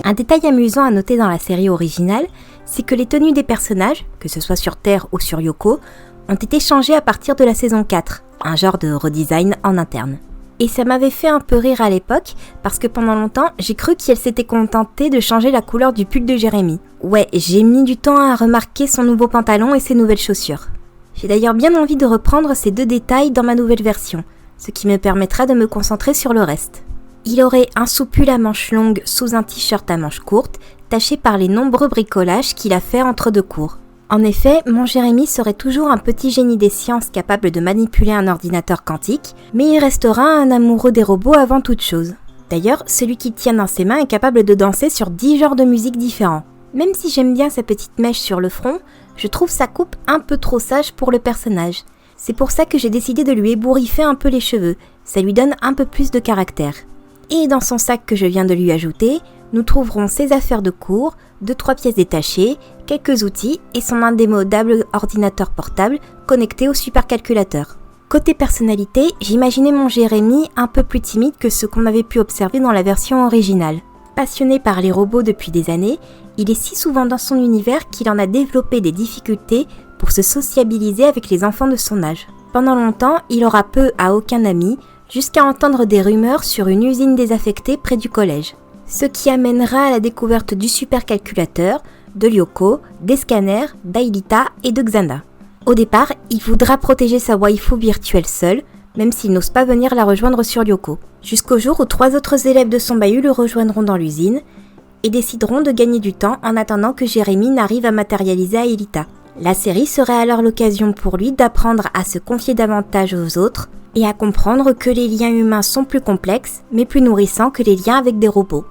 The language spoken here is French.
Un détail amusant à noter dans la série originale, c'est que les tenues des personnages, que ce soit sur Terre ou sur Yoko, ont été changées à partir de la saison 4, un genre de redesign en interne. Et ça m'avait fait un peu rire à l'époque, parce que pendant longtemps, j'ai cru qu'elle s'était contentée de changer la couleur du pull de Jérémy. Ouais, j'ai mis du temps à remarquer son nouveau pantalon et ses nouvelles chaussures. J'ai d'ailleurs bien envie de reprendre ces deux détails dans ma nouvelle version, ce qui me permettra de me concentrer sur le reste. Il aurait un sous-pull à manches longues sous un t-shirt à manches courtes, taché par les nombreux bricolages qu'il a fait entre deux cours. En effet, mon Jérémy serait toujours un petit génie des sciences capable de manipuler un ordinateur quantique, mais il restera un amoureux des robots avant toute chose. D'ailleurs, celui qui tient dans ses mains est capable de danser sur 10 genres de musique différents. Même si j'aime bien sa petite mèche sur le front, je trouve sa coupe un peu trop sage pour le personnage. C'est pour ça que j'ai décidé de lui ébouriffer un peu les cheveux, ça lui donne un peu plus de caractère. Et dans son sac que je viens de lui ajouter, nous trouverons ses affaires de cours, 2-3 pièces détachées, quelques outils et son indémodable ordinateur portable connecté au supercalculateur. Côté personnalité, j'imaginais mon Jérémy un peu plus timide que ce qu'on avait pu observer dans la version originale. Passionné par les robots depuis des années, il est si souvent dans son univers qu'il en a développé des difficultés pour se sociabiliser avec les enfants de son âge. Pendant longtemps, il aura peu à aucun ami, jusqu'à entendre des rumeurs sur une usine désaffectée près du collège. Ce qui amènera à la découverte du supercalculateur, de Lyoko, des scanners, d'Aelita et de Xana. Au départ, il voudra protéger sa waifu virtuelle seul, même s'il n'ose pas venir la rejoindre sur Lyoko. Jusqu'au jour où 3 autres élèves de son bahut le rejoindront dans l'usine et décideront de gagner du temps en attendant que Jérémy n'arrive à matérialiser Aelita. La série serait alors l'occasion pour lui d'apprendre à se confier davantage aux autres et à comprendre que les liens humains sont plus complexes, mais plus nourrissants que les liens avec des robots.